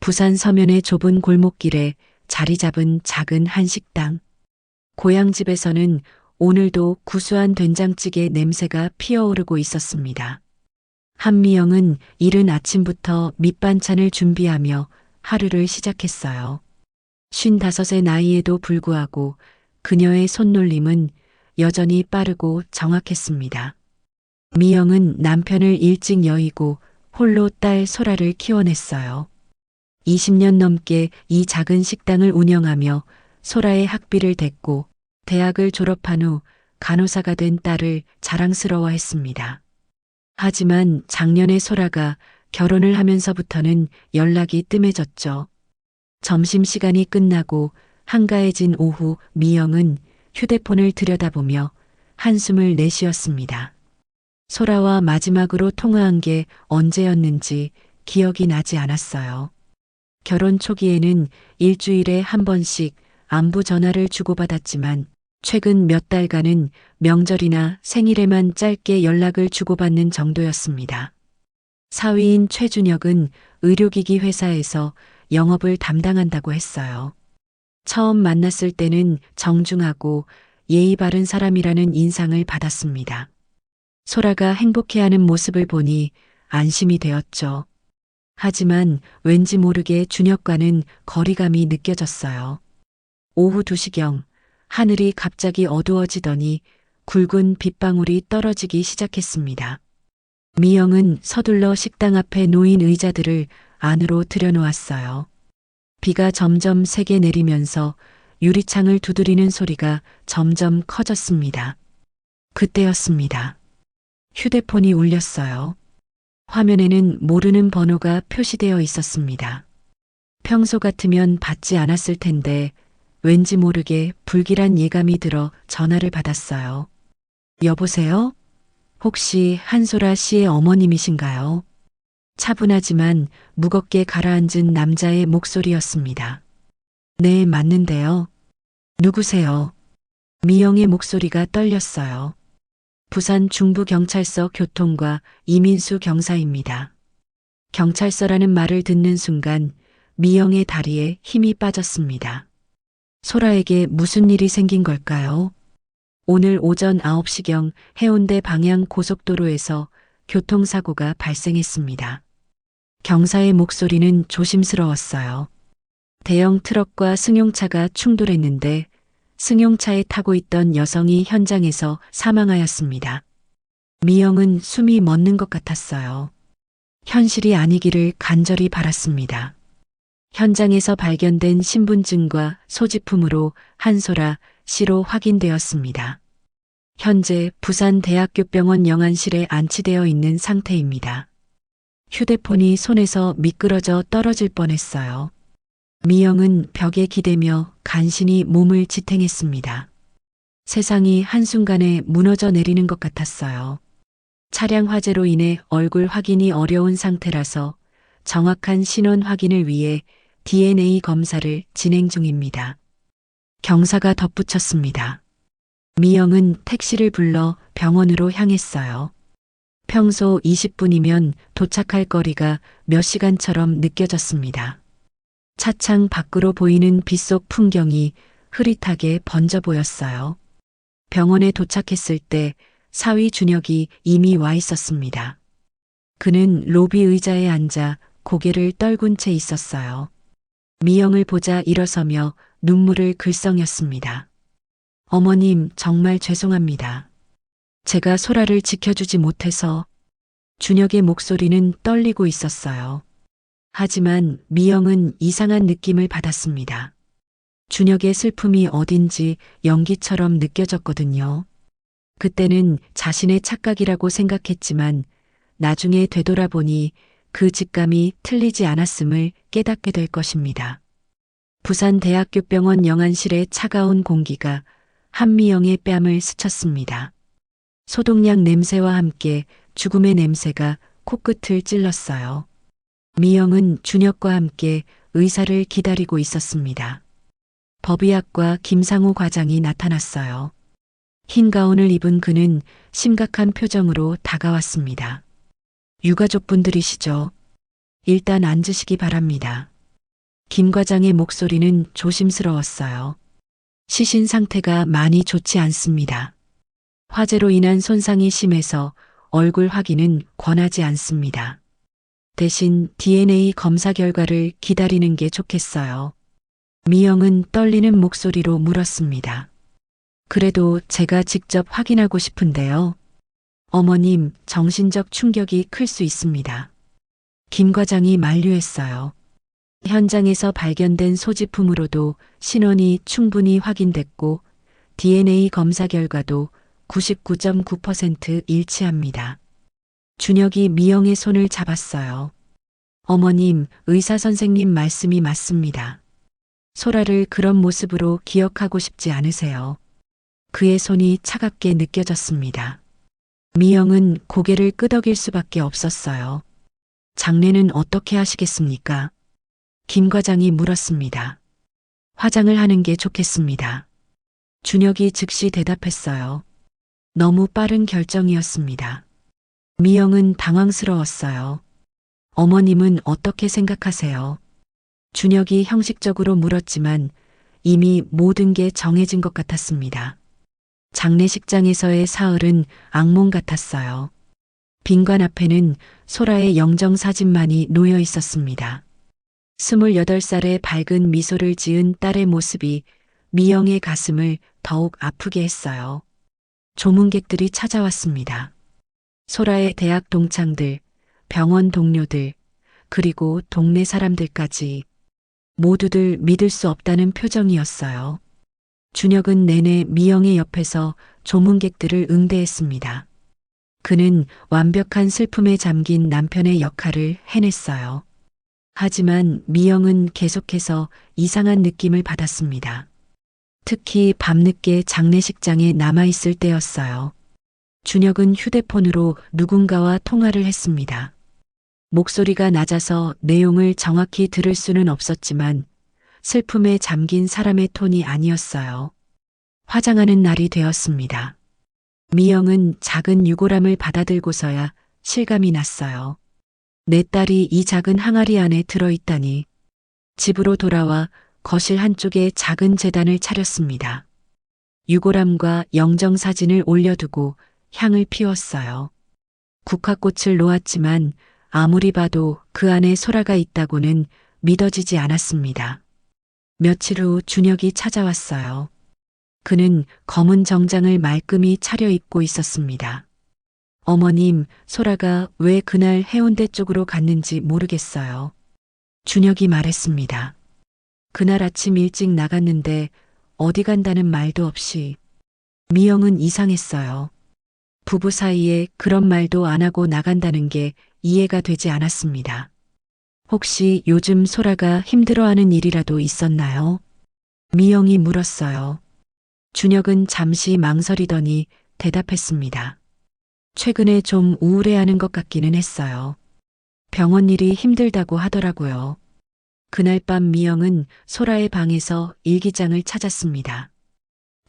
부산 서면의 좁은 골목길에 자리 잡은 작은 한식당. 고향집에서는 오늘도 구수한 된장찌개 냄새가 피어오르고 있었습니다. 한미영은 이른 아침부터 밑반찬을 준비하며 하루를 시작했어요. 55의 나이에도 불구하고 그녀의 손놀림은 여전히 빠르고 정확했습니다. 미영은 남편을 일찍 여의고 홀로 딸 소라를 키워냈어요. 20년 넘게 이 작은 식당을 운영하며 소라의 학비를 댔고 대학을 졸업한 후 간호사가 된 딸을 자랑스러워했습니다. 하지만 작년에 소라가 결혼을 하면서부터는 연락이 뜸해졌죠. 점심시간이 끝나고 한가해진 오후 미영은 휴대폰을 들여다보며 한숨을 내쉬었습니다. 소라와 마지막으로 통화한 게 언제였는지 기억이 나지 않았어요. 결혼 초기에는 일주일에 한 번씩 안부 전화를 주고받았지만 최근 몇 달간은 명절이나 생일에만 짧게 연락을 주고받는 정도였습니다. 사위인 최준혁은 의료기기 회사에서 영업을 담당한다고 했어요. 처음 만났을 때는 정중하고 예의 바른 사람이라는 인상을 받았습니다. 소라가 행복해하는 모습을 보니 안심이 되었죠. 하지만 왠지 모르게 준혁과는 거리감이 느껴졌어요. 오후 2시경 하늘이 갑자기 어두워지더니 굵은 빗방울이 떨어지기 시작했습니다. 미영은 서둘러 식당 앞에 놓인 의자들을 안으로 들여놓았어요. 비가 점점 세게 내리면서 유리창을 두드리는 소리가 점점 커졌습니다. 그때였습니다. 휴대폰이 울렸어요. 화면에는 모르는 번호가 표시되어 있었습니다. 평소 같으면 받지 않았을 텐데 왠지 모르게 불길한 예감이 들어 전화를 받았어요. 여보세요? 혹시 한소라 씨의 어머님이신가요? 차분하지만 무겁게 가라앉은 남자의 목소리였습니다. 네, 맞는데요. 누구세요? 미영의 목소리가 떨렸어요. 부산 중부경찰서 교통과 이민수 경사입니다. 경찰서라는 말을 듣는 순간 미영의 다리에 힘이 빠졌습니다. 소라에게 무슨 일이 생긴 걸까요? 오늘 오전 9시경 해운대 방향 고속도로에서 교통사고가 발생했습니다. 경사의 목소리는 조심스러웠어요. 대형 트럭과 승용차가 충돌했는데 승용차에 타고 있던 여성이 현장에서 사망하였습니다. 미영은 숨이 멎는 것 같았어요. 현실이 아니기를 간절히 바랐습니다. 현장에서 발견된 신분증과 소지품으로 한소라 씨로 확인되었습니다. 현재 부산대학교병원 영안실에 안치되어 있는 상태입니다. 휴대폰이 손에서 미끄러져 떨어질 뻔했어요. 미영은 벽에 기대며 간신히 몸을 지탱했습니다. 세상이 한순간에 무너져 내리는 것 같았어요. 차량 화재로 인해 얼굴 확인이 어려운 상태라서 정확한 신원 확인을 위해 DNA 검사를 진행 중입니다. 경사가 덧붙였습니다. 미영은 택시를 불러 병원으로 향했어요. 평소 20분이면 도착할 거리가 몇 시간처럼 느껴졌습니다. 차창 밖으로 보이는 빗속 풍경이 흐릿하게 번져 보였어요. 병원에 도착했을 때 사위 준혁이 이미 와 있었습니다. 그는 로비 의자에 앉아 고개를 떨군 채 있었어요. 미영을 보자 일어서며 눈물을 글썽였습니다. 어머님, 정말 죄송합니다. 제가 소라를 지켜주지 못해서. 준혁의 목소리는 떨리고 있었어요. 하지만 미영은 이상한 느낌을 받았습니다. 준혁의 슬픔이 어딘지 연기처럼 느껴졌거든요. 그때는 자신의 착각이라고 생각했지만 나중에 되돌아보니 그 직감이 틀리지 않았음을 깨닫게 될 것입니다. 부산대학교병원 영안실의 차가운 공기가 한미영의 뺨을 스쳤습니다. 소독약 냄새와 함께 죽음의 냄새가 코끝을 찔렀어요. 미영은 준혁과 함께 의사를 기다리고 있었습니다. 법의학과 김상우 과장이 나타났어요. 흰 가운을 입은 그는 심각한 표정으로 다가왔습니다. 유가족분들이시죠? 일단 앉으시기 바랍니다. 김 과장의 목소리는 조심스러웠어요. 시신 상태가 많이 좋지 않습니다. 화재로 인한 손상이 심해서 얼굴 확인은 권하지 않습니다. 대신 DNA 검사 결과를 기다리는 게 좋겠어요. 미영은 떨리는 목소리로 물었습니다. 그래도 제가 직접 확인하고 싶은데요. 어머님, 정신적 충격이 클 수 있습니다. 김 과장이 만류했어요. 현장에서 발견된 소지품으로도 신원이 충분히 확인됐고 DNA 검사 결과도 99.9% 일치합니다. 준혁이 미영의 손을 잡았어요. 어머님, 의사 선생님 말씀이 맞습니다. 소라를 그런 모습으로 기억하고 싶지 않으세요. 그의 손이 차갑게 느껴졌습니다. 미영은 고개를 끄덕일 수밖에 없었어요. 장례는 어떻게 하시겠습니까? 김 과장이 물었습니다. 화장을 하는 게 좋겠습니다. 준혁이 즉시 대답했어요. 너무 빠른 결정이었습니다. 미영은 당황스러웠어요. 어머님은 어떻게 생각하세요? 준혁이 형식적으로 물었지만 이미 모든 게 정해진 것 같았습니다. 장례식장에서의 사흘은 악몽 같았어요. 빈관 앞에는 소라의 영정 사진만이 놓여 있었습니다. 28살의 밝은 미소를 지은 딸의 모습이 미영의 가슴을 더욱 아프게 했어요. 조문객들이 찾아왔습니다. 소라의 대학 동창들, 병원 동료들, 그리고 동네 사람들까지 모두들 믿을 수 없다는 표정이었어요. 준혁은 내내 미영의 옆에서 조문객들을 응대했습니다. 그는 완벽한 슬픔에 잠긴 남편의 역할을 해냈어요. 하지만 미영은 계속해서 이상한 느낌을 받았습니다. 특히 밤늦게 장례식장에 남아있을 때였어요. 준혁은 휴대폰으로 누군가와 통화를 했습니다. 목소리가 낮아서 내용을 정확히 들을 수는 없었지만 슬픔에 잠긴 사람의 톤이 아니었어요. 화장하는 날이 되었습니다. 미영은 작은 유골함을 받아들고서야 실감이 났어요. 내 딸이 이 작은 항아리 안에 들어있다니. 집으로 돌아와 거실 한쪽에 작은 제단을 차렸습니다. 유골함과 영정사진을 올려두고 향을 피웠어요. 국화꽃을 놓았지만 아무리 봐도 그 안에 소라가 있다고는 믿어지지 않았습니다. 며칠 후 준혁이 찾아왔어요. 그는 검은 정장을 말끔히 차려입고 있었습니다. 어머님, 소라가 왜 그날 해운대 쪽으로 갔는지 모르겠어요. 준혁이 말했습니다. 그날 아침 일찍 나갔는데 어디 간다는 말도 없이. 미영은 이상했어요. 부부 사이에 그런 말도 안 하고 나간다는 게 이해가 되지 않았습니다. 혹시 요즘 소라가 힘들어하는 일이라도 있었나요? 미영이 물었어요. 준혁은 잠시 망설이더니 대답했습니다. 최근에 좀 우울해하는 것 같기는 했어요. 병원 일이 힘들다고 하더라고요. 그날 밤 미영은 소라의 방에서 일기장을 찾았습니다.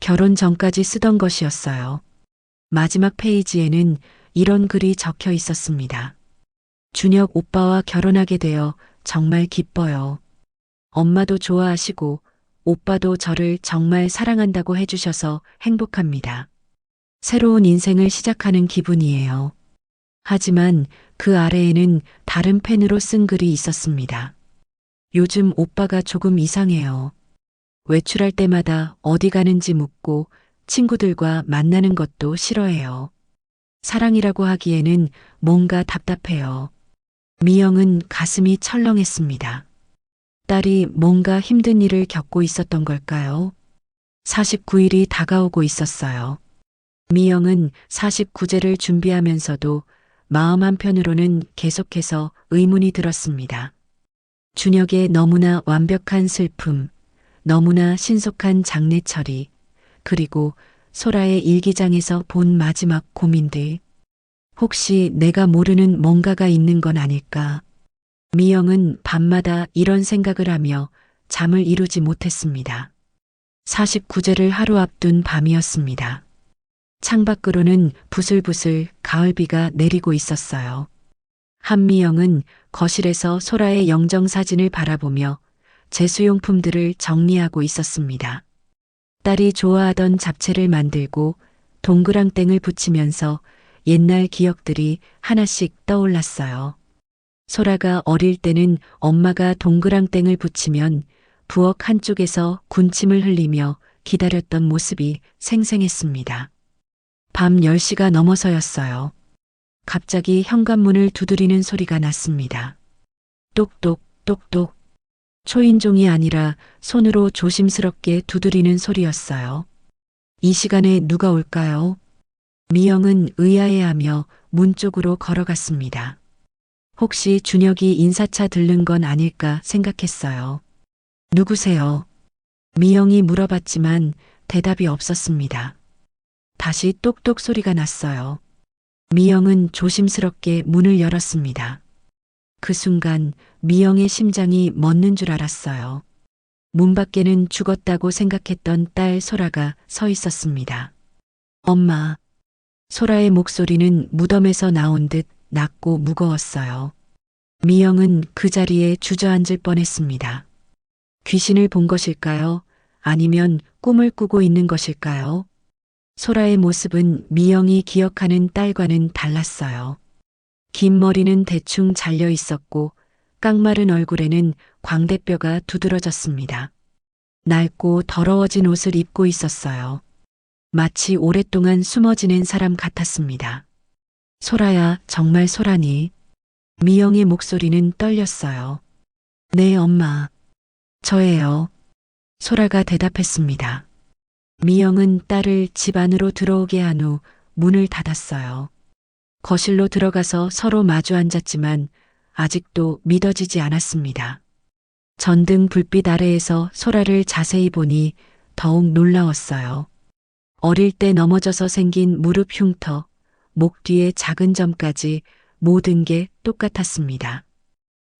결혼 전까지 쓰던 것이었어요. 마지막 페이지에는 이런 글이 적혀 있었습니다. 준혁 오빠와 결혼하게 되어 정말 기뻐요. 엄마도 좋아하시고 오빠도 저를 정말 사랑한다고 해주셔서 행복합니다. 새로운 인생을 시작하는 기분이에요. 하지만 그 아래에는 다른 펜으로 쓴 글이 있었습니다. 요즘 오빠가 조금 이상해요. 외출할 때마다 어디 가는지 묻고 친구들과 만나는 것도 싫어해요. 사랑이라고 하기에는 뭔가 답답해요. 미영은 가슴이 철렁했습니다. 딸이 뭔가 힘든 일을 겪고 있었던 걸까요? 49일이 다가오고 있었어요. 미영은 49제를 준비하면서도 마음 한편으로는 계속해서 의문이 들었습니다. 준혁의 너무나 완벽한 슬픔, 너무나 신속한 장례 처리, 그리고 소라의 일기장에서 본 마지막 고민들. 혹시 내가 모르는 뭔가가 있는 건 아닐까? 미영은 밤마다 이런 생각을 하며 잠을 이루지 못했습니다. 49제를 하루 앞둔 밤이었습니다. 창밖으로는 부슬부슬 가을비가 내리고 있었어요. 한미영은 거실에서 소라의 영정사진을 바라보며 제수용품들을 정리하고 있었습니다. 딸이 좋아하던 잡채를 만들고 동그랑땡을 붙이면서 옛날 기억들이 하나씩 떠올랐어요. 소라가 어릴 때는 엄마가 동그랑땡을 붙이면 부엌 한쪽에서 군침을 흘리며 기다렸던 모습이 생생했습니다. 밤 10시가 넘어서였어요. 갑자기 현관문을 두드리는 소리가 났습니다. 똑똑, 똑똑. 초인종이 아니라 손으로 조심스럽게 두드리는 소리였어요. 이 시간에 누가 올까요? 미영은 의아해하며 문 쪽으로 걸어갔습니다. 혹시 준혁이 인사차 들른 건 아닐까 생각했어요. 누구세요? 미영이 물어봤지만 대답이 없었습니다. 다시 똑똑 소리가 났어요. 미영은 조심스럽게 문을 열었습니다. 그 순간 미영의 심장이 멎는 줄 알았어요. 문 밖에는 죽었다고 생각했던 딸 소라가 서 있었습니다. 엄마. 소라의 목소리는 무덤에서 나온 듯 낮고 무거웠어요. 미영은 그 자리에 주저앉을 뻔했습니다. 귀신을 본 것일까요? 아니면 꿈을 꾸고 있는 것일까요? 소라의 모습은 미영이 기억하는 딸과는 달랐어요. 긴 머리는 대충 잘려 있었고 깡마른 얼굴에는 광대뼈가 두드러졌습니다. 낡고 더러워진 옷을 입고 있었어요. 마치 오랫동안 숨어 지낸 사람 같았습니다. 소라야, 정말 소라니? 미영의 목소리는 떨렸어요. 네, 엄마. 저예요. 소라가 대답했습니다. 미영은 딸을 집 안으로 들어오게 한 후 문을 닫았어요. 거실로 들어가서 서로 마주 앉았지만 아직도 믿어지지 않았습니다. 전등 불빛 아래에서 소라를 자세히 보니 더욱 놀라웠어요. 어릴 때 넘어져서 생긴 무릎 흉터, 목 뒤에 작은 점까지 모든 게 똑같았습니다.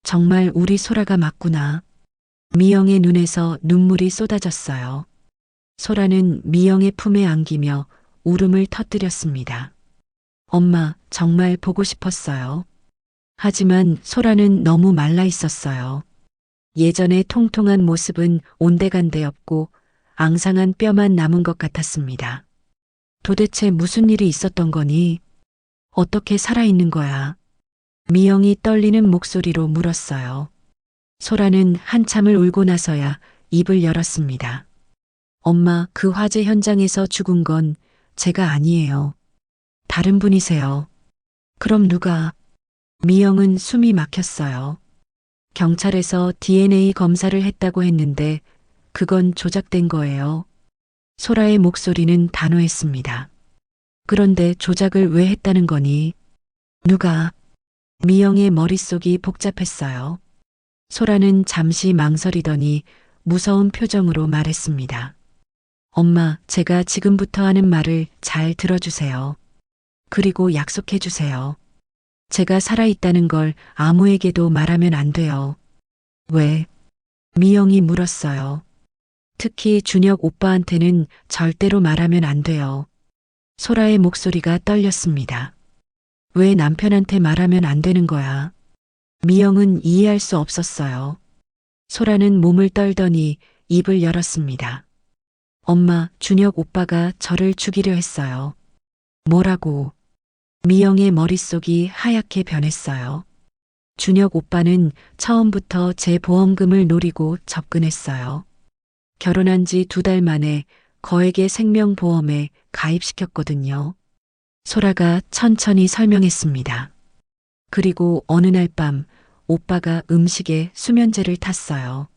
정말 우리 소라가 맞구나. 미영의 눈에서 눈물이 쏟아졌어요. 소라는 미영의 품에 안기며 울음을 터뜨렸습니다. 엄마, 정말 보고 싶었어요. 하지만 소라는 너무 말라 있었어요. 예전의 통통한 모습은 온데간데 없고 앙상한 뼈만 남은 것 같았습니다. 도대체 무슨 일이 있었던 거니? 어떻게 살아있는 거야? 미영이 떨리는 목소리로 물었어요. 소라는 한참을 울고 나서야 입을 열었습니다. 엄마, 그 화재 현장에서 죽은 건 제가 아니에요. 다른 분이세요. 그럼 누가? 미영은 숨이 막혔어요. 경찰에서 DNA 검사를 했다고 했는데 그건 조작된 거예요. 소라의 목소리는 단호했습니다. 그런데 조작을 왜 했다는 거니? 누가? 미영의 머릿속이 복잡했어요. 소라는 잠시 망설이더니 무서운 표정으로 말했습니다. 엄마, 제가 지금부터 하는 말을 잘 들어주세요. 그리고 약속해 주세요. 제가 살아있다는 걸 아무에게도 말하면 안 돼요. 왜? 미영이 물었어요. 특히 준혁 오빠한테는 절대로 말하면 안 돼요. 소라의 목소리가 떨렸습니다. 왜 남편한테 말하면 안 되는 거야? 미영은 이해할 수 없었어요. 소라는 몸을 떨더니 입을 열었습니다. 엄마, 준혁 오빠가 저를 죽이려 했어요. 뭐라고? 미영의 머릿속이 하얗게 변했어요. 준혁 오빠는 처음부터 제 보험금을 노리고 접근했어요. 결혼한 지 2달 만에 거액의 생명보험에 가입시켰거든요. 소라가 천천히 설명했습니다. 그리고 어느 날 밤 오빠가 음식에 수면제를 탔어요.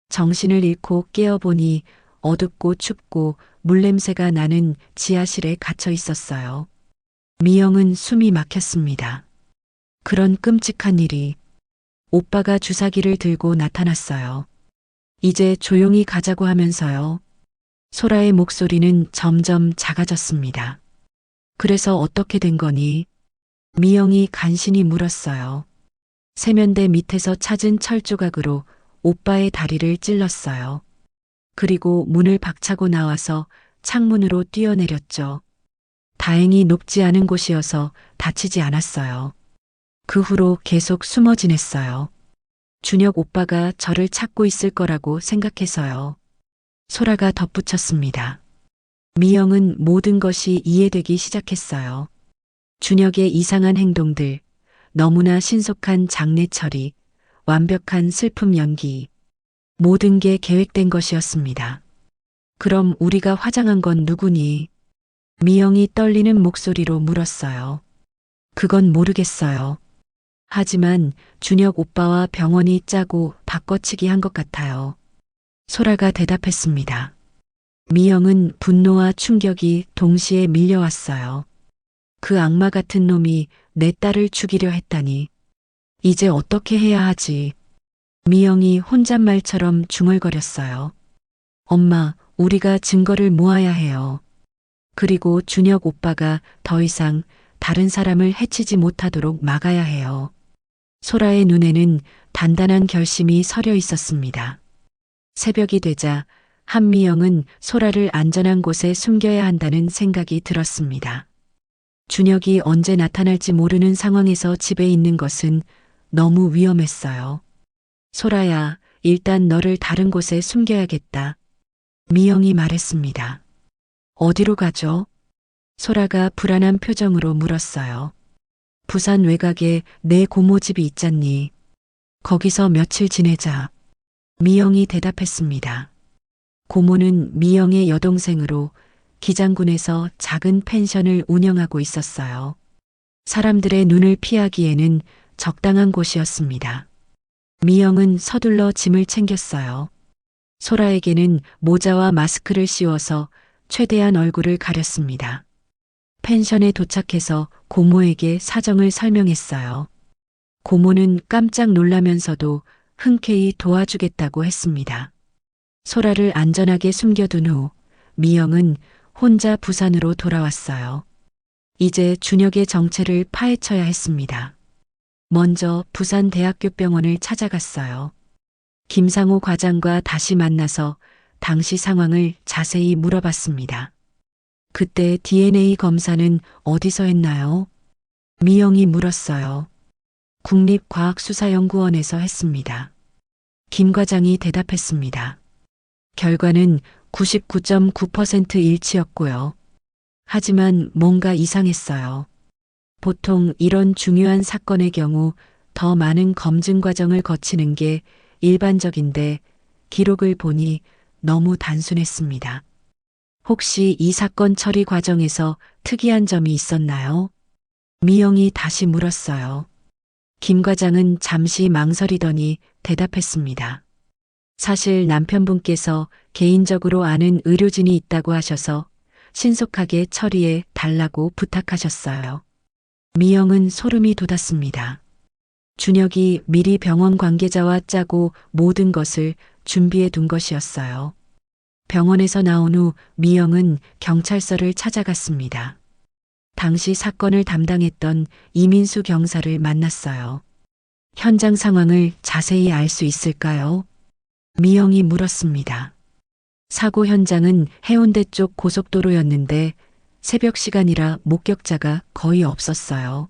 정신을 잃고 깨어보니 어둡고 춥고 물냄새가 나는 지하실에 갇혀 있었어요. 미영은 숨이 막혔습니다. 그런 끔찍한 일이. 오빠가 주사기를 들고 나타났어요. 이제 조용히 가자고 하면서요. 소라의 목소리는 점점 작아졌습니다. 그래서 어떻게 된 거니? 미영이 간신히 물었어요. 세면대 밑에서 찾은 철조각으로 오빠의 다리를 찔렀어요. 그리고 문을 박차고 나와서 창문으로 뛰어내렸죠. 다행히 높지 않은 곳이어서 다치지 않았어요. 그 후로 계속 숨어 지냈어요. 준혁 오빠가 저를 찾고 있을 거라고 생각해서요. 소라가 덧붙였습니다. 미영은 모든 것이 이해되기 시작했어요. 준혁의 이상한 행동들, 너무나 신속한 장례 처리, 완벽한 슬픔 연기, 모든 게 계획된 것이었습니다. 그럼 우리가 화장한 건 누구니? 미영이 떨리는 목소리로 물었어요. 그건 모르겠어요. 하지만 준혁 오빠와 병원이 짜고 바꿔치기 한 것 같아요. 소라가 대답했습니다. 미영은 분노와 충격이 동시에 밀려왔어요. 그 악마 같은 놈이 내 딸을 죽이려 했다니. 이제 어떻게 해야 하지? 미영이 혼잣말처럼 중얼거렸어요. 엄마, 우리가 증거를 모아야 해요. 그리고 준혁 오빠가 더 이상 다른 사람을 해치지 못하도록 막아야 해요. 소라의 눈에는 단단한 결심이 서려 있었습니다. 새벽이 되자 한미영은 소라를 안전한 곳에 숨겨야 한다는 생각이 들었습니다. 준혁이 언제 나타날지 모르는 상황에서 집에 있는 것은 너무 위험했어요. 소라야, 일단 너를 다른 곳에 숨겨야겠다. 미영이 말했습니다. 어디로 가죠? 소라가 불안한 표정으로 물었어요. 부산 외곽에 내 고모 집이 있잖니. 거기서 며칠 지내자. 미영이 대답했습니다. 고모는 미영의 여동생으로 기장군에서 작은 펜션을 운영하고 있었어요. 사람들의 눈을 피하기에는 적당한 곳이었습니다. 미영은 서둘러 짐을 챙겼어요. 소라에게는 모자와 마스크를 씌워서 최대한 얼굴을 가렸습니다. 펜션에 도착해서 고모에게 사정을 설명했어요. 고모는 깜짝 놀라면서도 흔쾌히 도와주겠다고 했습니다. 소라를 안전하게 숨겨둔 후 미영은 혼자 부산으로 돌아왔어요. 이제 준혁의 정체를 파헤쳐야 했습니다. 먼저 부산대학교 병원을 찾아갔어요. 김상호 과장과 다시 만나서 당시 상황을 자세히 물어봤습니다. 그때 DNA 검사는 어디서 했나요? 미영이 물었어요. 국립과학수사연구원에서 했습니다. 김 과장이 대답했습니다. 결과는 99.9% 일치였고요. 하지만 뭔가 이상했어요. 보통 이런 중요한 사건의 경우 더 많은 검증 과정을 거치는 게 일반적인데 기록을 보니 너무 단순했습니다. 혹시 이 사건 처리 과정에서 특이한 점이 있었나요? 미영이 다시 물었어요. 김 과장은 잠시 망설이더니 대답했습니다. 사실 남편분께서 개인적으로 아는 의료진이 있다고 하셔서 신속하게 처리해 달라고 부탁하셨어요. 미영은 소름이 돋았습니다. 준혁이 미리 병원 관계자와 짜고 모든 것을 준비해 둔 것이었어요. 병원에서 나온 후 미영은 경찰서를 찾아갔습니다. 당시 사건을 담당했던 이민수 경사를 만났어요. 현장 상황을 자세히 알 수 있을까요? 미영이 물었습니다. 사고 현장은 해운대 쪽 고속도로였는데 새벽 시간이라 목격자가 거의 없었어요.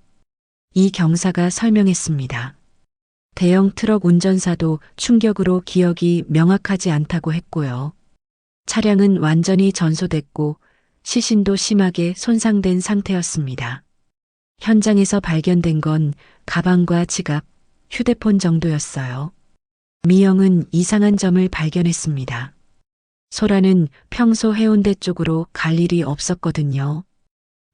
이 경사가 설명했습니다. 대형 트럭 운전사도 충격으로 기억이 명확하지 않다고 했고요. 차량은 완전히 전소됐고 시신도 심하게 손상된 상태였습니다. 현장에서 발견된 건 가방과 지갑, 휴대폰 정도였어요. 미영은 이상한 점을 발견했습니다. 소라는 평소 해운대 쪽으로 갈 일이 없었거든요.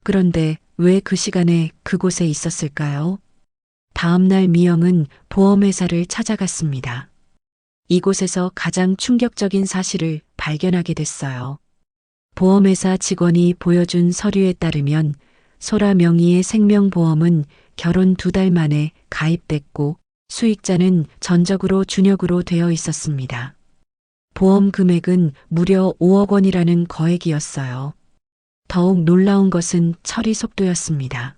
그런데 왜 그 시간에 그곳에 있었을까요? 다음 날 미영은 보험회사를 찾아갔습니다. 이곳에서 가장 충격적인 사실을 발견하게 됐어요. 보험회사 직원이 보여준 서류에 따르면 소라 명의의 생명보험은 결혼 2달 만에 가입됐고 수익자는 전적으로 준혁으로 되어 있었습니다. 보험 금액은 무려 5억 원이라는 거액이었어요. 더욱 놀라운 것은 처리 속도였습니다.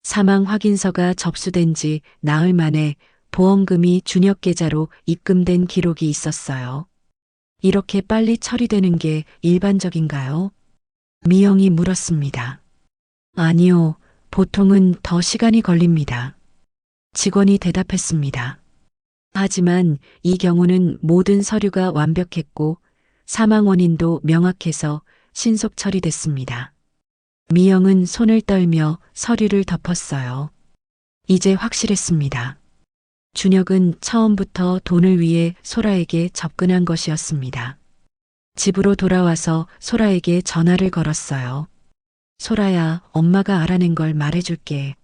사망 확인서가 접수된 지 나흘 만에 보험금이 준혁 계좌로 입금된 기록이 있었어요. 이렇게 빨리 처리되는 게 일반적인가요? 미영이 물었습니다. 아니요, 보통은 더 시간이 걸립니다. 직원이 대답했습니다. 하지만 이 경우는 모든 서류가 완벽했고 사망 원인도 명확해서 신속 처리됐습니다. 미영은 손을 떨며 서류를 덮었어요. 이제 확실했습니다. 준혁은 처음부터 돈을 위해 소라에게 접근한 것이었습니다. 집으로 돌아와서 소라에게 전화를 걸었어요. 소라야, 엄마가 알아낸 걸 말해줄게.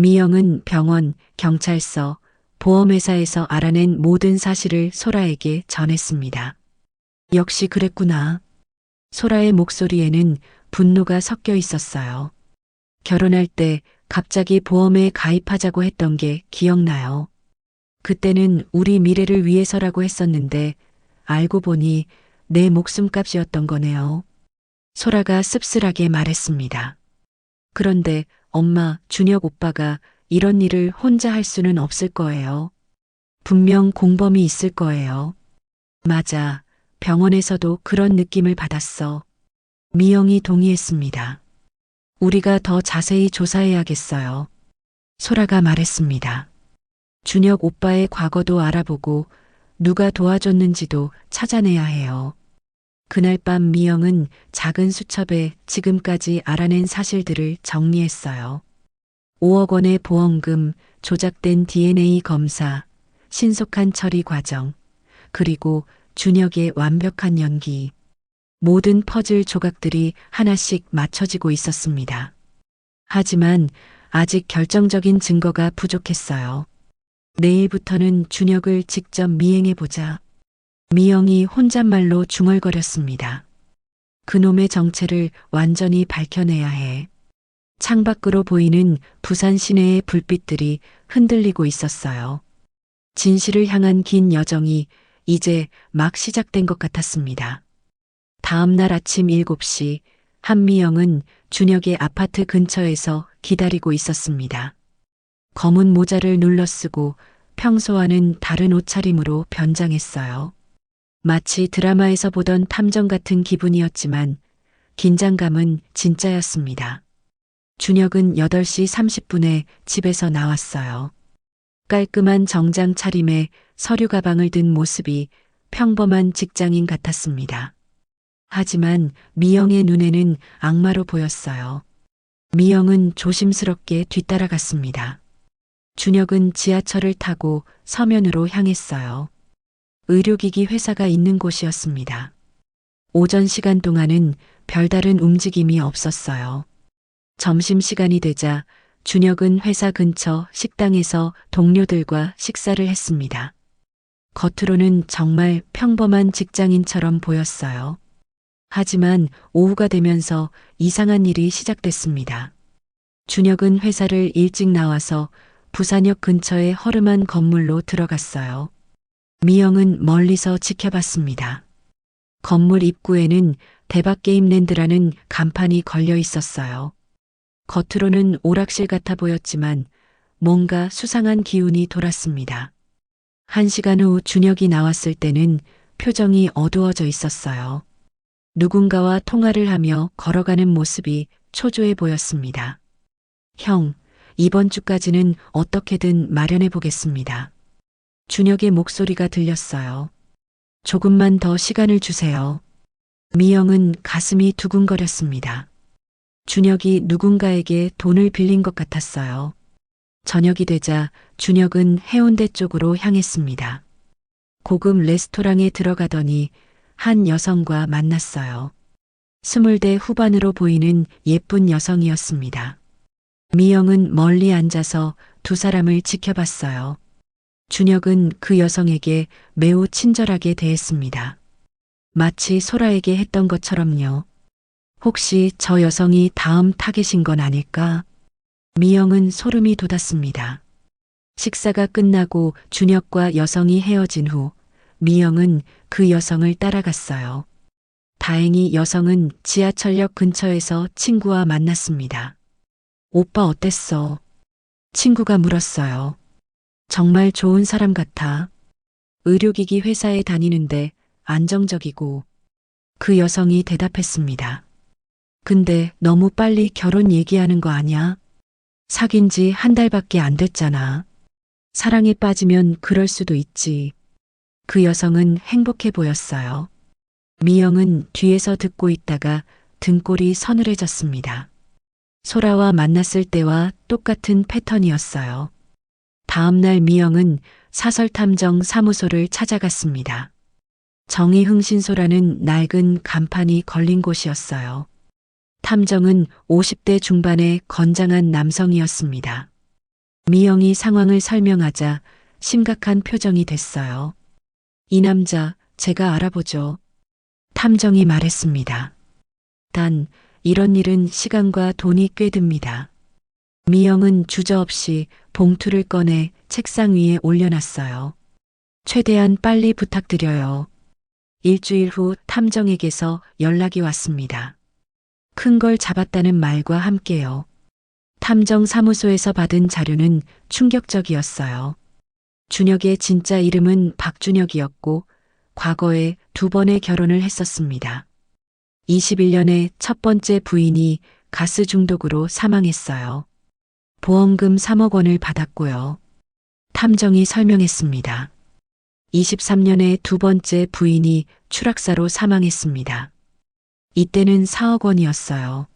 미영은 병원, 경찰서, 보험회사에서 알아낸 모든 사실을 소라에게 전했습니다. 역시 그랬구나. 소라의 목소리에는 분노가 섞여 있었어요. 결혼할 때 갑자기 보험에 가입하자고 했던 게 기억나요. 그때는 우리 미래를 위해서라고 했었는데 알고 보니 내 목숨값이었던 거네요. 소라가 씁쓸하게 말했습니다. 그런데 엄마, 준혁 오빠가 이런 일을 혼자 할 수는 없을 거예요. 분명 공범이 있을 거예요. 맞아. 병원에서도 그런 느낌을 받았어. 미영이 동의했습니다. 우리가 더 자세히 조사해야겠어요. 소라가 말했습니다. 준혁 오빠의 과거도 알아보고 누가 도와줬는지도 찾아내야 해요. 그날 밤 미영은 작은 수첩에 지금까지 알아낸 사실들을 정리했어요. 5억 원의 보험금, 조작된 DNA 검사, 신속한 처리 과정, 그리고 준혁의 완벽한 연기. 모든 퍼즐 조각들이 하나씩 맞춰지고 있었습니다. 하지만 아직 결정적인 증거가 부족했어요. 내일부터는 준혁을 직접 미행해보자. 미영이 혼잣말로 중얼거렸습니다. 그놈의 정체를 완전히 밝혀내야 해. 창밖으로 보이는 부산 시내의 불빛들이 흔들리고 있었어요. 진실을 향한 긴 여정이 이제 막 시작된 것 같았습니다. 다음 날 아침 7시 한미영은 준혁의 아파트 근처에서 기다리고 있었습니다. 검은 모자를 눌러쓰고 평소와는 다른 옷차림으로 변장했어요. 마치 드라마에서 보던 탐정 같은 기분이었지만 긴장감은 진짜였습니다. 준혁은 8시 30분에 집에서 나왔어요. 깔끔한 정장 차림에 서류 가방을 든 모습이 평범한 직장인 같았습니다. 하지만 미영의 눈에는 악마로 보였어요. 미영은 조심스럽게 뒤따라갔습니다. 준혁은 지하철을 타고 서면으로 향했어요. 의료기기 회사가 있는 곳이었습니다. 오전 시간 동안은 별다른 움직임이 없었어요. 점심시간이 되자 준혁은 회사 근처 식당에서 동료들과 식사를 했습니다. 겉으로는 정말 평범한 직장인처럼 보였어요. 하지만 오후가 되면서 이상한 일이 시작됐습니다. 준혁은 회사를 일찍 나와서 부산역 근처의 허름한 건물로 들어갔어요. 미영은 멀리서 지켜봤습니다. 건물 입구에는 대박게임랜드라는 간판이 걸려 있었어요. 겉으로는 오락실 같아 보였지만 뭔가 수상한 기운이 돌았습니다. 1시간 후 준혁이 나왔을 때는 표정이 어두워져 있었어요. 누군가와 통화를 하며 걸어가는 모습이 초조해 보였습니다. 형, 이번 주까지는 어떻게든 마련해 보겠습니다. 준혁의 목소리가 들렸어요. 조금만 더 시간을 주세요. 미영은 가슴이 두근거렸습니다. 준혁이 누군가에게 돈을 빌린 것 같았어요. 저녁이 되자 준혁은 해운대 쪽으로 향했습니다. 고급 레스토랑에 들어가더니 한 여성과 만났어요. 20대 후반으로 보이는 예쁜 여성이었습니다. 미영은 멀리 앉아서 두 사람을 지켜봤어요. 준혁은 그 여성에게 매우 친절하게 대했습니다. 마치 소라에게 했던 것처럼요. 혹시 저 여성이 다음 타겟인 건 아닐까? 미영은 소름이 돋았습니다. 식사가 끝나고 준혁과 여성이 헤어진 후 미영은 그 여성을 따라갔어요. 다행히 여성은 지하철역 근처에서 친구와 만났습니다. 오빠 어땠어? 친구가 물었어요. 정말 좋은 사람 같아. 의료기기 회사에 다니는데 안정적이고. 그 여성이 대답했습니다. 근데 너무 빨리 결혼 얘기하는 거 아냐? 사귄 지 한 달밖에 안 됐잖아. 사랑에 빠지면 그럴 수도 있지. 그 여성은 행복해 보였어요. 미영은 뒤에서 듣고 있다가 등골이 서늘해졌습니다. 소라와 만났을 때와 똑같은 패턴이었어요. 다음날 미영은 사설탐정 사무소를 찾아갔습니다. 정의흥신소라는 낡은 간판이 걸린 곳이었어요. 탐정은 50대 중반의 건장한 남성이었습니다. 미영이 상황을 설명하자 심각한 표정이 됐어요. 이 남자 제가 알아보죠. 탐정이 말했습니다. 단 이런 일은 시간과 돈이 꽤 듭니다. 미영은 주저없이 봉투를 꺼내 책상 위에 올려놨어요. 최대한 빨리 부탁드려요. 일주일 후 탐정에게서 연락이 왔습니다. 큰 걸 잡았다는 말과 함께요. 탐정 사무소에서 받은 자료는 충격적이었어요. 준혁의 진짜 이름은 박준혁이었고 과거에 2번의 결혼을 했었습니다. 21년에 첫 번째 부인이 가스 중독으로 사망했어요. 보험금 3억 원을 받았고요. 탐정이 설명했습니다. 23년에 두 번째 부인이 추락사로 사망했습니다. 이때는 4억 원이었어요.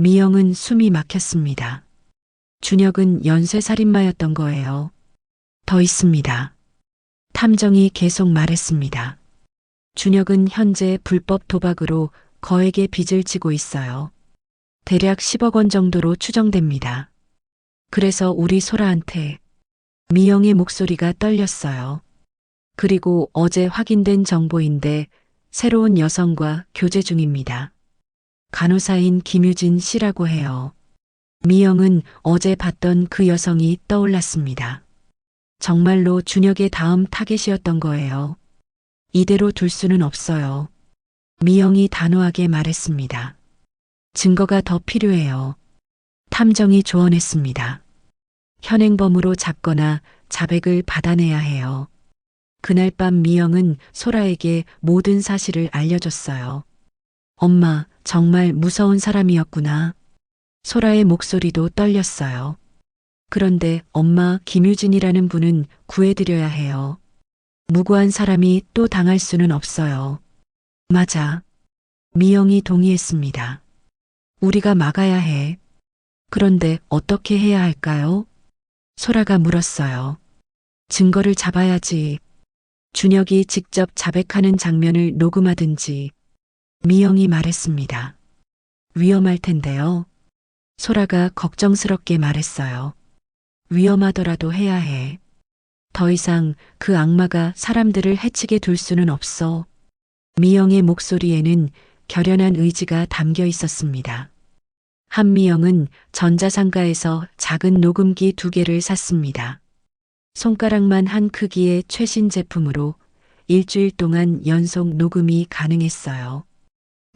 미영은 숨이 막혔습니다. 준혁은 연쇄살인마였던 거예요. 더 있습니다. 탐정이 계속 말했습니다. 준혁은 현재 불법 도박으로 거액의 빚을 지고 있어요. 대략 10억 원 정도로 추정됩니다. 그래서 우리 소라한테 미영의 목소리가 떨렸어요. 그리고 어제 확인된 정보인데 새로운 여성과 교제 중입니다. 간호사인 김유진 씨라고 해요. 미영은 어제 봤던 그 여성이 떠올랐습니다. 정말로 준혁의 다음 타겟이었던 거예요. 이대로 둘 수는 없어요. 미영이 단호하게 말했습니다. 증거가 더 필요해요. 탐정이 조언했습니다. 현행범으로 잡거나 자백을 받아내야 해요. 그날 밤 미영은 소라에게 모든 사실을 알려줬어요. 엄마, 정말 무서운 사람이었구나. 소라의 목소리도 떨렸어요. 그런데 엄마, 김유진이라는 분은 구해드려야 해요. 무고한 사람이 또 당할 수는 없어요. 맞아. 미영이 동의했습니다. 우리가 막아야 해. 그런데 어떻게 해야 할까요? 소라가 물었어요. 증거를 잡아야지. 준혁이 직접 자백하는 장면을 녹음하든지. 미영이 말했습니다. 위험할 텐데요. 소라가 걱정스럽게 말했어요. 위험하더라도 해야 해. 더 이상 그 악마가 사람들을 해치게 둘 수는 없어. 미영의 목소리에는 결연한 의지가 담겨 있었습니다. 한미영은 전자상가에서 작은 녹음기 2개를 샀습니다. 손가락만 한 크기의 최신 제품으로 일주일 동안 연속 녹음이 가능했어요.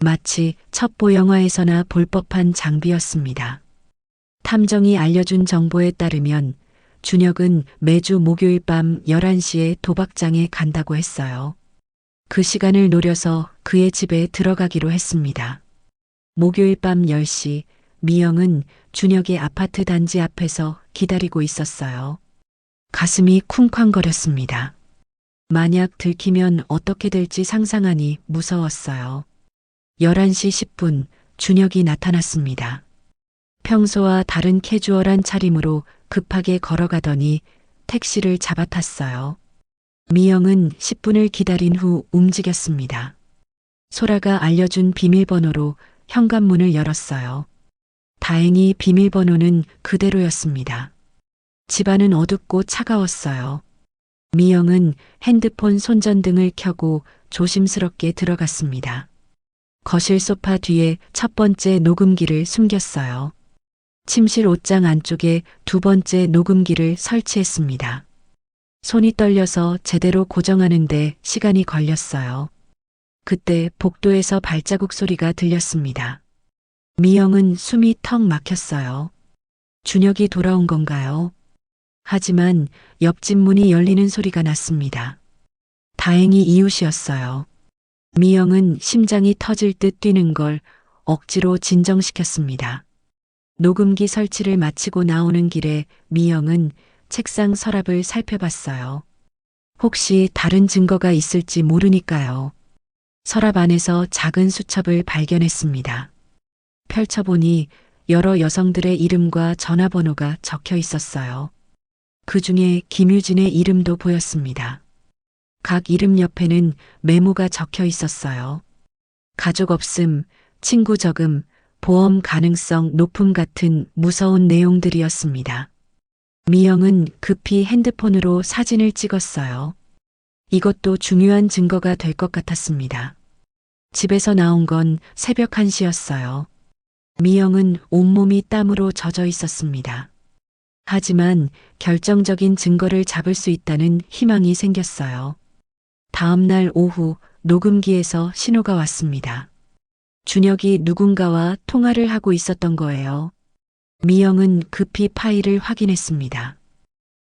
마치 첩보 영화에서나 볼 법한 장비였습니다. 탐정이 알려준 정보에 따르면 준혁은 매주 목요일 밤 11시에 도박장에 간다고 했어요. 그 시간을 노려서 그의 집에 들어가기로 했습니다. 목요일 밤 10시 미영은 준혁의 아파트 단지 앞에서 기다리고 있었어요. 가슴이 쿵쾅거렸습니다. 만약 들키면 어떻게 될지 상상하니 무서웠어요. 11시 10분 준혁이 나타났습니다. 평소와 다른 캐주얼한 차림으로 급하게 걸어가더니 택시를 잡아탔어요. 미영은 10분을 기다린 후 움직였습니다. 소라가 알려준 비밀번호로 현관문을 열었어요. 다행히 비밀번호는 그대로였습니다. 집안은 어둡고 차가웠어요. 미영은 핸드폰 손전등을 켜고 조심스럽게 들어갔습니다. 거실 소파 뒤에 첫 번째 녹음기를 숨겼어요. 침실 옷장 안쪽에 두 번째 녹음기를 설치했습니다. 손이 떨려서 제대로 고정하는데 시간이 걸렸어요. 그때 복도에서 발자국 소리가 들렸습니다. 미영은 숨이 턱 막혔어요. 준혁이 돌아온 건가요? 하지만 옆집 문이 열리는 소리가 났습니다. 다행히 이웃이었어요. 미영은 심장이 터질 듯 뛰는 걸 억지로 진정시켰습니다. 녹음기 설치를 마치고 나오는 길에 미영은 책상 서랍을 살펴봤어요. 혹시 다른 증거가 있을지 모르니까요. 서랍 안에서 작은 수첩을 발견했습니다. 펼쳐보니 여러 여성들의 이름과 전화번호가 적혀 있었어요. 그 중에 김유진의 이름도 보였습니다. 각 이름 옆에는 메모가 적혀 있었어요. 가족 없음, 친구 적음, 보험 가능성 높음 같은 무서운 내용들이었습니다. 미영은 급히 핸드폰으로 사진을 찍었어요. 이것도 중요한 증거가 될 것 같았습니다. 집에서 나온 건 새벽 1시였어요. 미영은 온몸이 땀으로 젖어 있었습니다. 하지만 결정적인 증거를 잡을 수 있다는 희망이 생겼어요. 다음 날 오후 녹음기에서 신호가 왔습니다. 준혁이 누군가와 통화를 하고 있었던 거예요. 미영은 급히 파일을 확인했습니다.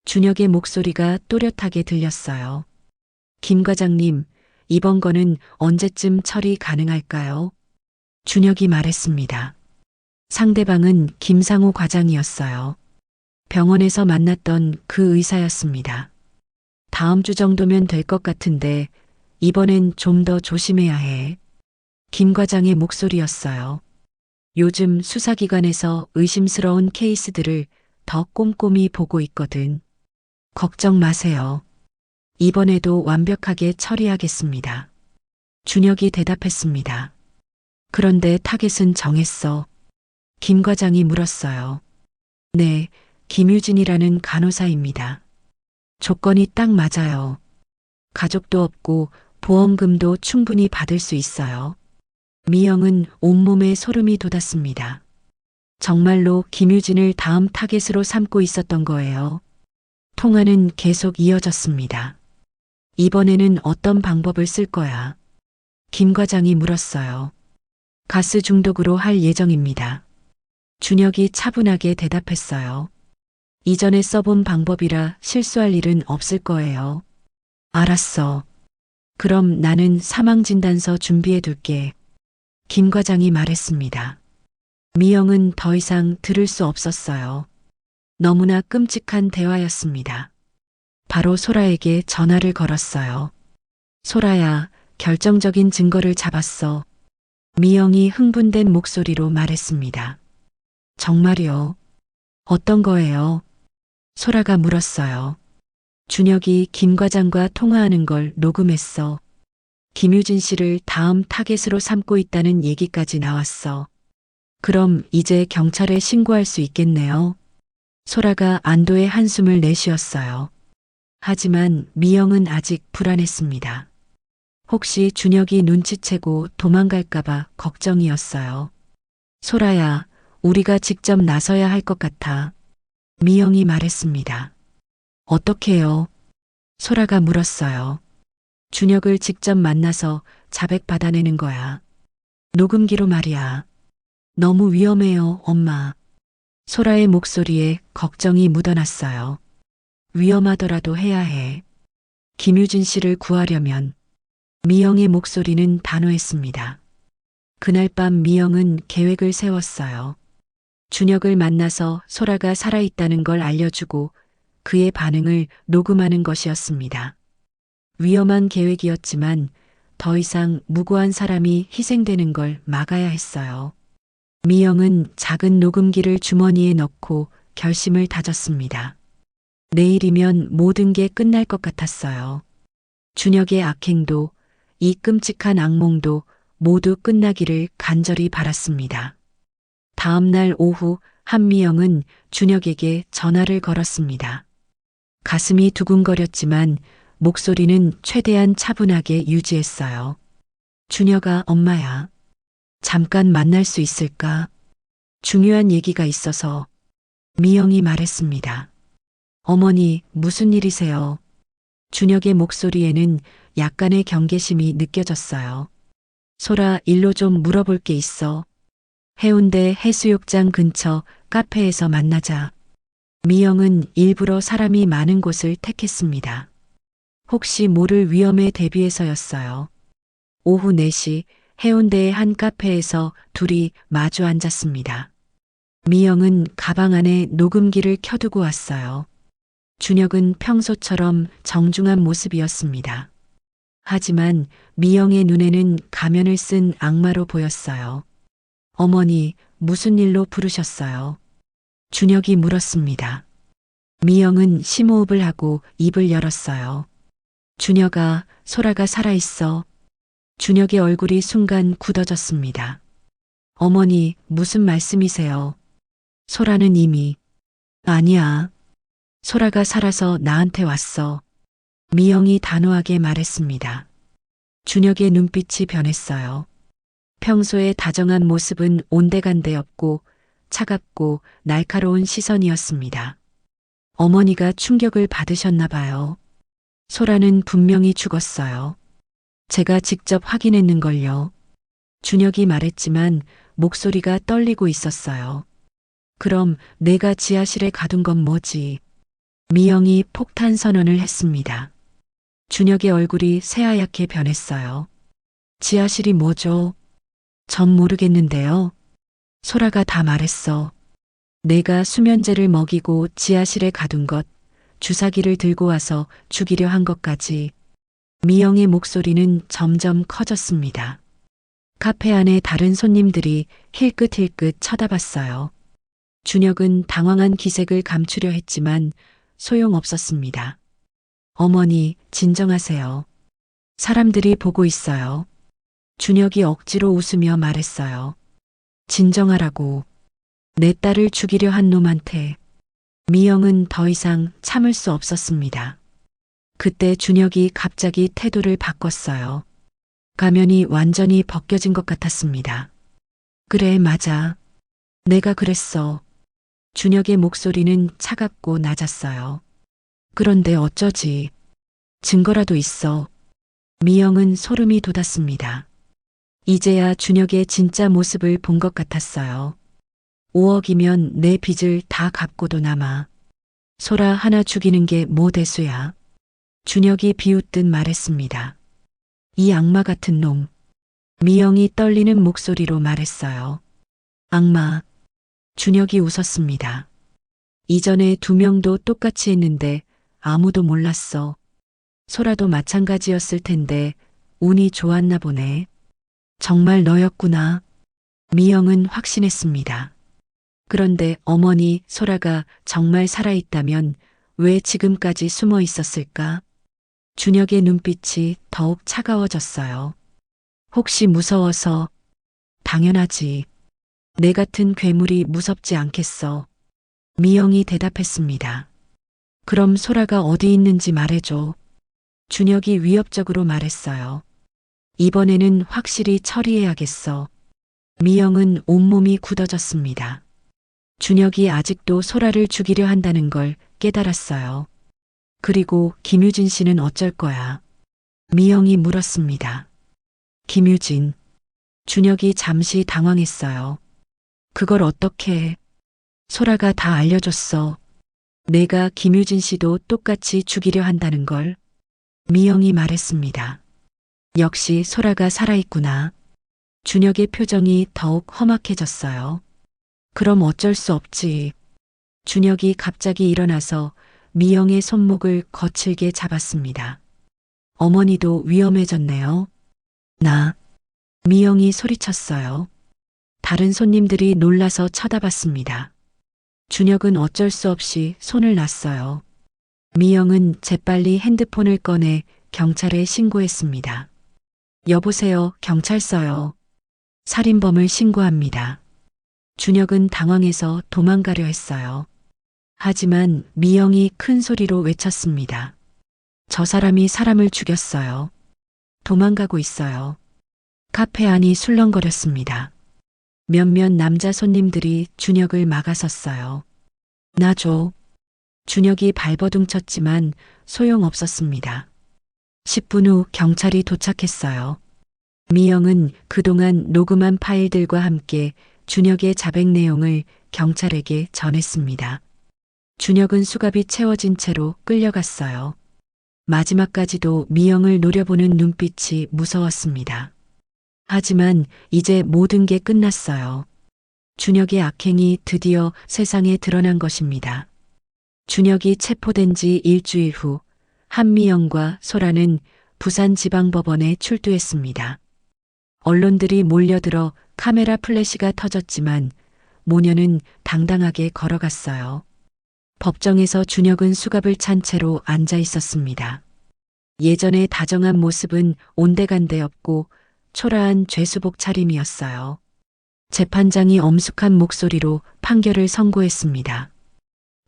준혁의 목소리가 또렷하게 들렸어요. 김 과장님, 이번 건은 언제쯤 처리 가능할까요? 준혁이 말했습니다. 상대방은 김상우 과장이었어요. 병원에서 만났던 그 의사였습니다. 다음 주 정도면 될 것 같은데 이번엔 좀 더 조심해야 해. 김 과장의 목소리였어요. 요즘 수사기관에서 의심스러운 케이스들을 더 꼼꼼히 보고 있거든. 걱정 마세요. 이번에도 완벽하게 처리하겠습니다. 준혁이 대답했습니다. 그런데 타겟은 정했어. 김 과장이 물었어요. 네, 김유진이라는 간호사입니다. 조건이 딱 맞아요. 가족도 없고 보험금도 충분히 받을 수 있어요. 미영은 온몸에 소름이 돋았습니다. 정말로 김유진을 다음 타겟으로 삼고 있었던 거예요. 통화는 계속 이어졌습니다. 이번에는 어떤 방법을 쓸 거야? 김 과장이 물었어요. 가스 중독으로 할 예정입니다. 준혁이 차분하게 대답했어요. 이전에 써본 방법이라 실수할 일은 없을 거예요. 알았어. 그럼 나는 사망진단서 준비해 둘게. 김 과장이 말했습니다. 미영은 더 이상 들을 수 없었어요. 너무나 끔찍한 대화였습니다. 바로 소라에게 전화를 걸었어요. 소라야, 결정적인 증거를 잡았어. 미영이 흥분된 목소리로 말했습니다. 정말요? 어떤 거예요? 소라가 물었어요. 준혁이 김 과장과 통화하는 걸 녹음했어. 김유진 씨를 다음 타겟으로 삼고 있다는 얘기까지 나왔어. 그럼 이제 경찰에 신고할 수 있겠네요. 소라가 안도의 한숨을 내쉬었어요. 하지만 미영은 아직 불안했습니다. 혹시 준혁이 눈치채고 도망갈까봐 걱정이었어요. 소라야, 우리가 직접 나서야 할 것 같아. 미영이 말했습니다. 어떻게요? 소라가 물었어요. 준혁을 직접 만나서 자백 받아내는 거야. 녹음기로 말이야. 너무 위험해요, 엄마. 소라의 목소리에 걱정이 묻어났어요. 위험하더라도 해야 해. 김유진 씨를 구하려면. 미영의 목소리는 단호했습니다. 그날 밤 미영은 계획을 세웠어요. 준혁을 만나서 소라가 살아있다는 걸 알려주고 그의 반응을 녹음하는 것이었습니다. 위험한 계획이었지만 더 이상 무고한 사람이 희생되는 걸 막아야 했어요. 미영은 작은 녹음기를 주머니에 넣고 결심을 다졌습니다. 내일이면 모든 게 끝날 것 같았어요. 준혁의 악행도 이 끔찍한 악몽도 모두 끝나기를 간절히 바랐습니다. 다음 날 오후 한미영은 준혁에게 전화를 걸었습니다. 가슴이 두근거렸지만 목소리는 최대한 차분하게 유지했어요. 준혁아, 엄마야. 잠깐 만날 수 있을까? 중요한 얘기가 있어서. 미영이 말했습니다. 어머니, 무슨 일이세요? 준혁의 목소리에는 약간의 경계심이 느껴졌어요. 소라, 일로 좀 물어볼 게 있어. 해운대 해수욕장 근처 카페에서 만나자. 미영은 일부러 사람이 많은 곳을 택했습니다. 혹시 모를 위험에 대비해서였어요. 오후 4시 해운대의 한 카페에서 둘이 마주 앉았습니다. 미영은 가방 안에 녹음기를 켜두고 왔어요. 준혁은 평소처럼 정중한 모습이었습니다. 하지만 미영의 눈에는 가면을 쓴 악마로 보였어요. 어머니, 무슨 일로 부르셨어요? 준혁이 물었습니다. 미영은 심호흡을 하고 입을 열었어요. 준혁아, 소라가 살아있어. 준혁의 얼굴이 순간 굳어졌습니다. 어머니, 무슨 말씀이세요? 소라는 이미. 아니야. 소라가 살아서 나한테 왔어. 미영이 단호하게 말했습니다. 준혁의 눈빛이 변했어요. 평소의 다정한 모습은 온데간데 없고 차갑고 날카로운 시선이었습니다. 어머니가 충격을 받으셨나 봐요. 소라는 분명히 죽었어요. 제가 직접 확인했는걸요. 준혁이 말했지만 목소리가 떨리고 있었어요. 그럼 내가 지하실에 가둔 건 뭐지? 미영이 폭탄 선언을 했습니다. 준혁의 얼굴이 새하얗게 변했어요. 지하실이 뭐죠? 전 모르겠는데요. 소라가 다 말했어. 내가 수면제를 먹이고 지하실에 가둔 것, 주사기를 들고 와서 죽이려 한 것까지. 미영의 목소리는 점점 커졌습니다. 카페 안에 다른 손님들이 힐끗힐끗 쳐다봤어요. 준혁은 당황한 기색을 감추려 했지만 소용없었습니다. 어머니, 진정하세요. 사람들이 보고 있어요. 준혁이 억지로 웃으며 말했어요. 진정하라고. 내 딸을 죽이려 한 놈한테. 미영은 더 이상 참을 수 없었습니다. 그때 준혁이 갑자기 태도를 바꿨어요. 가면이 완전히 벗겨진 것 같았습니다. 그래, 맞아. 내가 그랬어. 준혁의 목소리는 차갑고 낮았어요. 그런데 어쩌지? 증거라도 있어. 미영은 소름이 돋았습니다. 이제야 준혁의 진짜 모습을 본 것 같았어요. 5억이면 내 빚을 다 갚고도 남아. 소라 하나 죽이는 게 뭐 대수야. 준혁이 비웃듯 말했습니다. 이 악마 같은 놈. 미영이 떨리는 목소리로 말했어요. 악마. 준혁이 웃었습니다. 이전에 2명도 똑같이 했는데 아무도 몰랐어. 소라도 마찬가지였을 텐데 운이 좋았나 보네. 정말 너였구나. 미영은 확신했습니다. 그런데 어머니, 소라가 정말 살아있다면 왜 지금까지 숨어 있었을까? 준혁의 눈빛이 더욱 차가워졌어요. 혹시 무서워서? 당연하지. 내 같은 괴물이 무섭지 않겠어. 미영이 대답했습니다. 그럼 소라가 어디 있는지 말해줘. 준혁이 위협적으로 말했어요. 이번에는 확실히 처리해야겠어. 미영은 온몸이 굳어졌습니다. 준혁이 아직도 소라를 죽이려 한다는 걸 깨달았어요. 그리고 김유진 씨는 어쩔 거야? 미영이 물었습니다. 김유진. 준혁이 잠시 당황했어요. 그걸 어떻게 해? 소라가 다 알려줬어. 내가 김유진 씨도 똑같이 죽이려 한다는 걸. 미영이 말했습니다. 역시 소라가 살아있구나. 준혁의 표정이 더욱 험악해졌어요. 그럼 어쩔 수 없지. 준혁이 갑자기 일어나서 미영의 손목을 거칠게 잡았습니다. 어머니도 위험해졌네요. 나. 미영이 소리쳤어요. 다른 손님들이 놀라서 쳐다봤습니다. 준혁은 어쩔 수 없이 손을 놨어요. 미영은 재빨리 핸드폰을 꺼내 경찰에 신고했습니다. 여보세요, 경찰서요. 살인범을 신고합니다. 준혁은 당황해서 도망가려 했어요. 하지만 미영이 큰 소리로 외쳤습니다. 저 사람이 사람을 죽였어요. 도망가고 있어요. 카페 안이 술렁거렸습니다. 몇몇 남자 손님들이 준혁을 막아섰어요. 나 줘. 준혁이 발버둥 쳤지만 소용없었습니다. 10분 후 경찰이 도착했어요. 미영은 그동안 녹음한 파일들과 함께 준혁의 자백 내용을 경찰에게 전했습니다. 준혁은 수갑이 채워진 채로 끌려갔어요. 마지막까지도 미영을 노려보는 눈빛이 무서웠습니다. 하지만 이제 모든 게 끝났어요. 준혁의 악행이 드디어 세상에 드러난 것입니다. 준혁이 체포된 지 일주일 후 한미영과 소라는 부산지방법원에 출두했습니다. 언론들이 몰려들어 카메라 플래시가 터졌지만 모녀는 당당하게 걸어갔어요. 법정에서 준혁은 수갑을 찬 채로 앉아 있었습니다. 예전의 다정한 모습은 온데간데 없고 초라한 죄수복 차림이었어요. 재판장이 엄숙한 목소리로 판결을 선고했습니다.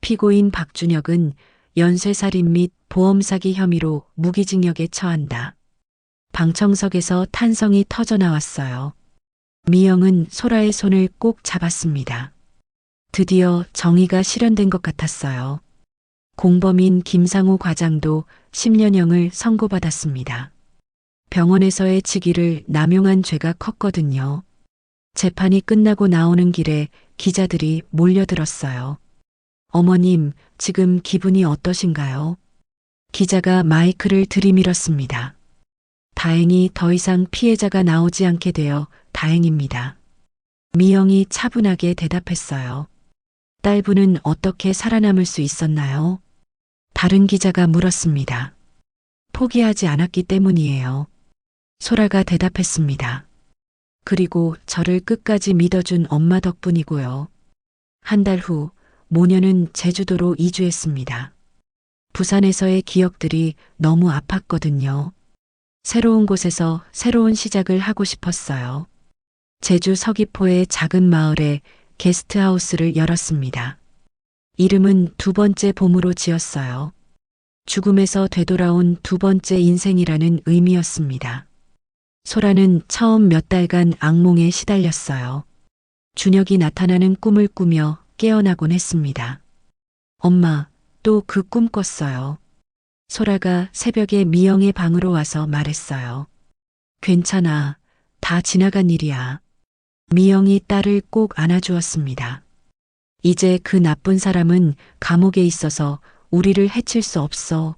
피고인 박준혁은 연쇄살인 및 보험사기 혐의로 무기징역에 처한다. 방청석에서 탄성이 터져 나왔어요. 미영은 소라의 손을 꼭 잡았습니다. 드디어 정의가 실현된 것 같았어요. 공범인 김상우 과장도 10년형을 선고받았습니다. 병원에서의 직위를 남용한 죄가 컸거든요. 재판이 끝나고 나오는 길에 기자들이 몰려들었어요. 어머님, 지금 기분이 어떠신가요? 기자가 마이크를 들이밀었습니다. 다행히 더 이상 피해자가 나오지 않게 되어 다행입니다. 미영이 차분하게 대답했어요. 딸부는 어떻게 살아남을 수 있었나요? 다른 기자가 물었습니다. 포기하지 않았기 때문이에요. 소라가 대답했습니다. 그리고 저를 끝까지 믿어준 엄마 덕분이고요. 한 달 후 모녀는 제주도로 이주했습니다. 부산에서의 기억들이 너무 아팠거든요. 새로운 곳에서 새로운 시작을 하고 싶었어요. 제주 서귀포의 작은 마을에 게스트하우스를 열었습니다. 이름은 두 번째 봄으로 지었어요. 죽음에서 되돌아온 두 번째 인생이라는 의미였습니다. 소라는 처음 몇 달간 악몽에 시달렸어요. 준혁이 나타나는 꿈을 꾸며 깨어나곤 했습니다. 엄마, 또 그 꿈 꿨어요. 소라가 새벽에 미영의 방으로 와서 말했어요. 괜찮아. 다 지나간 일이야. 미영이 딸을 꼭 안아주었습니다. 이제 그 나쁜 사람은 감옥에 있어서 우리를 해칠 수 없어.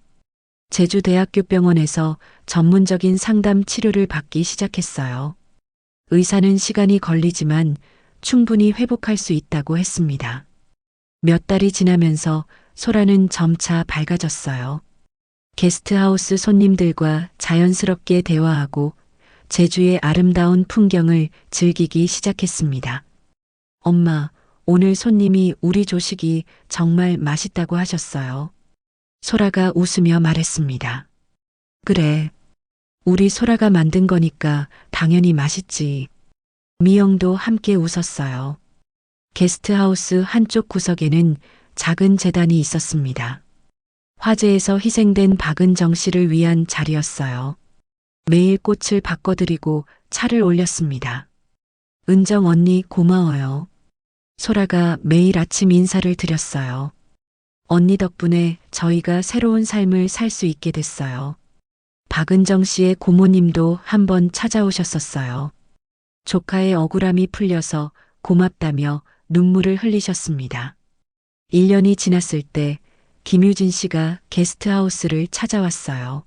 제주대학교 병원에서 전문적인 상담 치료를 받기 시작했어요. 의사는 시간이 걸리지만 충분히 회복할 수 있다고 했습니다. 몇 달이 지나면서 소라는 점차 밝아졌어요. 게스트하우스 손님들과 자연스럽게 대화하고 제주의 아름다운 풍경을 즐기기 시작했습니다. 엄마, 오늘 손님이 우리 조식이 정말 맛있다고 하셨어요. 소라가 웃으며 말했습니다. 그래. 우리 소라가 만든 거니까 당연히 맛있지. 미영도 함께 웃었어요. 게스트하우스 한쪽 구석에는 작은 제단이 있었습니다. 화재에서 희생된 박은정 씨를 위한 자리였어요. 매일 꽃을 바꿔드리고 차를 올렸습니다. 은정 언니 고마워요. 소라가 매일 아침 인사를 드렸어요. 언니 덕분에 저희가 새로운 삶을 살 수 있게 됐어요. 박은정 씨의 고모님도 한번 찾아오셨었어요. 조카의 억울함이 풀려서 고맙다며 눈물을 흘리셨습니다. 1년이 지났을 때 김유진 씨가 게스트하우스를 찾아왔어요.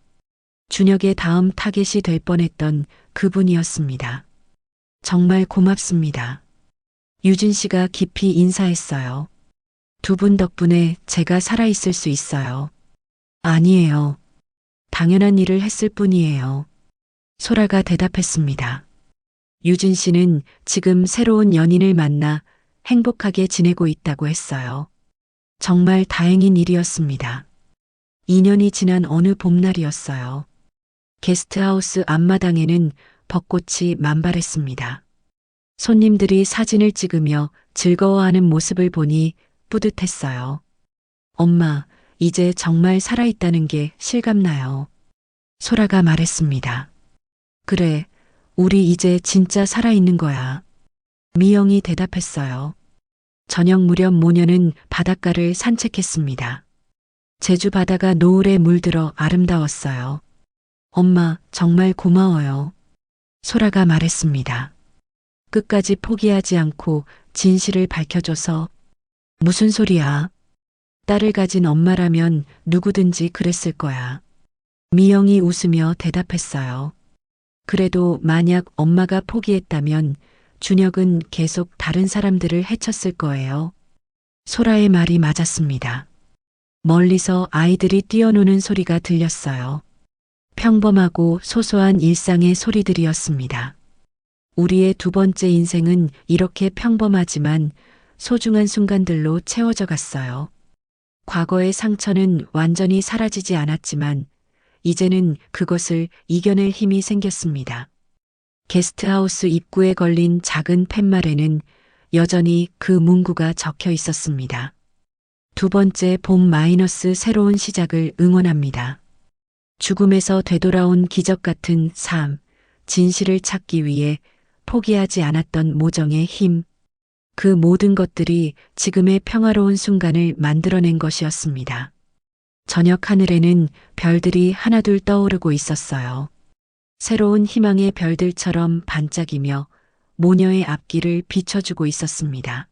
준혁의 다음 타겟이 될 뻔했던 그분이었습니다. 정말 고맙습니다. 유진 씨가 깊이 인사했어요. 두 분 덕분에 제가 살아있을 수 있어요. 아니에요. 당연한 일을 했을 뿐이에요. 소라가 대답했습니다. 유진 씨는 지금 새로운 연인을 만나 행복하게 지내고 있다고 했어요. 정말 다행인 일이었습니다. 2년이 지난 어느 봄날이었어요. 게스트하우스 앞마당에는 벚꽃이 만발했습니다. 손님들이 사진을 찍으며 즐거워하는 모습을 보니 뿌듯했어요. 엄마, 이제 정말 살아있다는 게 실감나요. 소라가 말했습니다. 그래, 우리 이제 진짜 살아있는 거야. 미영이 대답했어요. 저녁 무렵 모녀는 바닷가를 산책했습니다. 제주 바다가 노을에 물들어 아름다웠어요. 엄마, 정말 고마워요. 소라가 말했습니다. 끝까지 포기하지 않고 진실을 밝혀줘서. 무슨 소리야? 딸을 가진 엄마라면 누구든지 그랬을 거야. 미영이 웃으며 대답했어요. 그래도 만약 엄마가 포기했다면 준혁은 계속 다른 사람들을 해쳤을 거예요. 소라의 말이 맞았습니다. 멀리서 아이들이 뛰어노는 소리가 들렸어요. 평범하고 소소한 일상의 소리들이었습니다. 우리의 두 번째 인생은 이렇게 평범하지만 소중한 순간들로 채워져 갔어요. 과거의 상처는 완전히 사라지지 않았지만 이제는 그것을 이겨낼 힘이 생겼습니다. 게스트하우스 입구에 걸린 작은 팻말에는 여전히 그 문구가 적혀 있었습니다. 두 번째 봄 마이너스 새로운 시작을 응원합니다. 죽음에서 되돌아온 기적 같은 삶, 진실을 찾기 위해 포기하지 않았던 모정의 힘, 그 모든 것들이 지금의 평화로운 순간을 만들어낸 것이었습니다. 저녁 하늘에는 별들이 하나둘 떠오르고 있었어요. 새로운 희망의 별들처럼 반짝이며 모녀의 앞길을 비춰주고 있었습니다.